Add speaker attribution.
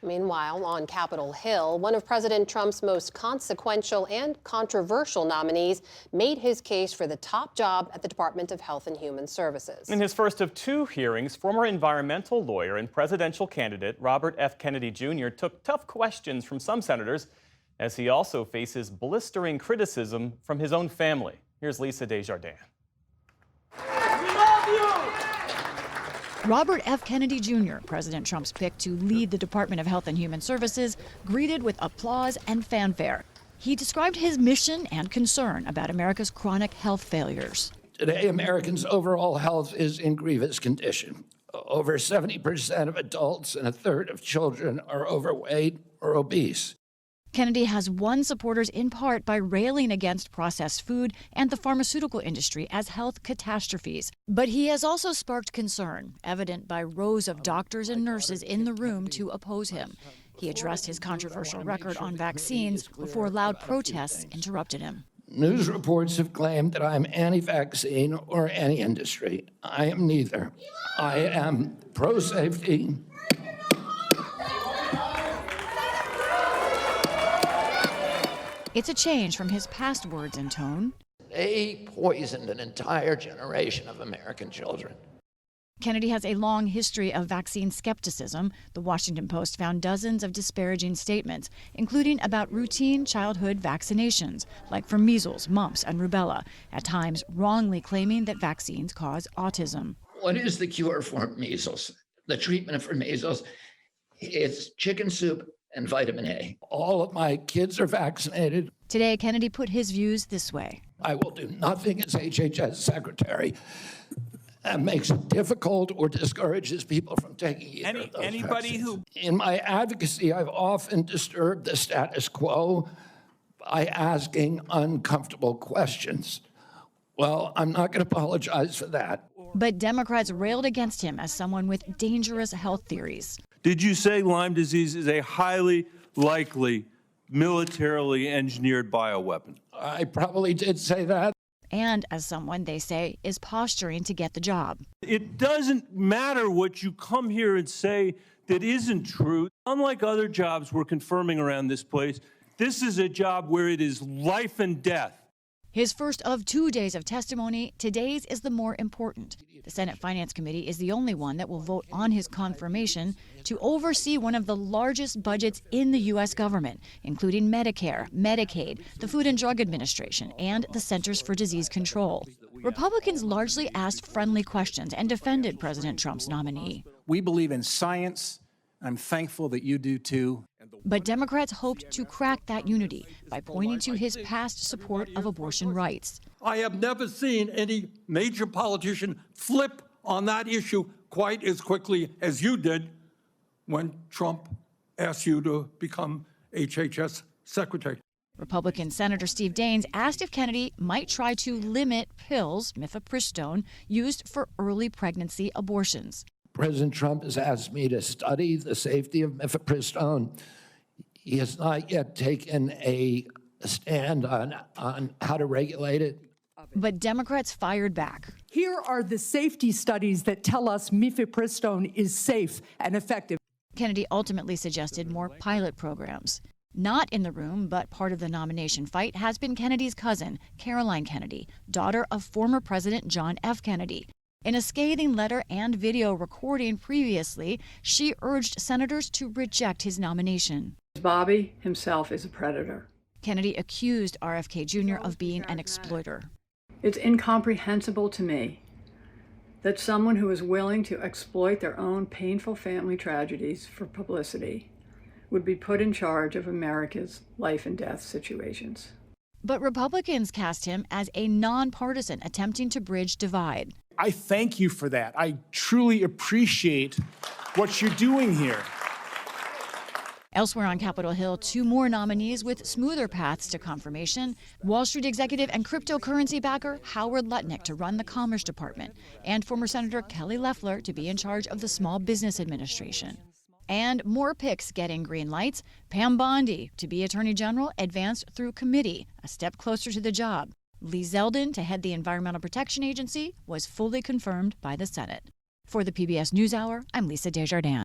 Speaker 1: Meanwhile, on Capitol Hill, one of President Trump's most consequential and controversial nominees made his case for the top job at the Department of Health and Human Services.
Speaker 2: In his first of two hearings, former environmental lawyer and presidential candidate Robert F. Kennedy Jr. took tough questions from some senators, as he also faces blistering criticism from his own family. Here's Lisa Desjardins.
Speaker 3: Robert F. Kennedy Jr., President Trump's pick to lead the Department of Health and Human Services, greeted with applause and fanfare. He described his mission and concern about America's chronic health failures.
Speaker 4: Today, Americans' overall health is in grievous condition. Over 70% of adults and a third of children are overweight or obese.
Speaker 3: Kennedy has won supporters in part by railing against processed food and the pharmaceutical industry as health catastrophes. But he has also sparked concern, evident by rows of doctors and nurses in the room to oppose him. He addressed his controversial record on vaccines before loud protests interrupted him.
Speaker 4: News reports have claimed that I'm anti-vaccine or anti-industry. I am neither. I am pro-safety.
Speaker 3: It's a change from his past words and tone.
Speaker 4: They poisoned an entire generation of American children.
Speaker 3: Kennedy has a long history of vaccine skepticism. The Washington Post found dozens of disparaging statements, including about routine childhood vaccinations, like for measles, mumps, and rubella, at times wrongly claiming that vaccines cause autism.
Speaker 4: What is the cure for measles? The treatment for measles, it's chicken soup and vitamin A. All of my kids are vaccinated.
Speaker 3: Today, Kennedy put his views this way.
Speaker 4: I will do nothing as HHS secretary that makes it difficult or discourages people from taking either of those vaccines. In my advocacy, I've often disturbed the status quo by asking uncomfortable questions. Well, I'm not going to apologize for that.
Speaker 3: But Democrats railed against him as someone with dangerous health theories.
Speaker 5: Did you say Lyme disease is a highly likely militarily engineered bioweapon?
Speaker 4: I probably did say that.
Speaker 3: And as someone, they say, is posturing to get the job.
Speaker 5: It doesn't matter what you come here and say that isn't true. Unlike other jobs we're confirming around this place, this is a job where it is life and death.
Speaker 3: His first of 2 days of testimony, today's is the more important. The Senate Finance Committee is the only one that will vote on his confirmation to oversee one of the largest budgets in the U.S. government, including Medicare, Medicaid, the Food and Drug Administration, and the Centers for Disease Control. Republicans largely asked friendly questions and defended President Trump's nominee.
Speaker 6: We believe in science. I'm thankful that you do too.
Speaker 3: But Democrats hoped to crack that unity by pointing to his past support of abortion rights.
Speaker 7: I have never seen any major politician flip on that issue quite as quickly as you did when Trump asked you to become HHS secretary.
Speaker 3: Republican Senator Steve Daines asked if Kennedy might try to limit pills, mifepristone, used for early pregnancy abortions.
Speaker 4: President Trump has asked me to study the safety of mifepristone. He has not yet taken a stand on how to regulate it.
Speaker 3: But Democrats fired back.
Speaker 8: Here are the safety studies that tell us mifepristone is safe and effective.
Speaker 3: Kennedy ultimately suggested more pilot programs. Not in the room, but part of the nomination fight has been Kennedy's cousin, Caroline Kennedy, daughter of former President John F. Kennedy. In a scathing letter and video recording previously, she urged senators to reject his nomination.
Speaker 9: Bobby himself is a predator.
Speaker 3: Kennedy accused RFK Jr. of being an exploiter.
Speaker 9: It's incomprehensible to me that someone who is willing to exploit their own painful family tragedies for publicity would be put in charge of America's life and death situations.
Speaker 3: But Republicans cast him as a nonpartisan attempting to bridge divide.
Speaker 6: I thank you for that. I truly appreciate what you're doing here.
Speaker 3: Elsewhere on Capitol Hill, two more nominees with smoother paths to confirmation. Wall Street executive and cryptocurrency backer Howard Lutnick to run the Commerce Department, and former Senator Kelly Loeffler to be in charge of the Small Business Administration. And more picks getting green lights. Pam Bondi to be Attorney General advanced through committee, a step closer to the job. Lee Zeldin to head the Environmental Protection Agency was fully confirmed by the Senate. For the PBS NewsHour, I'm Lisa Desjardins.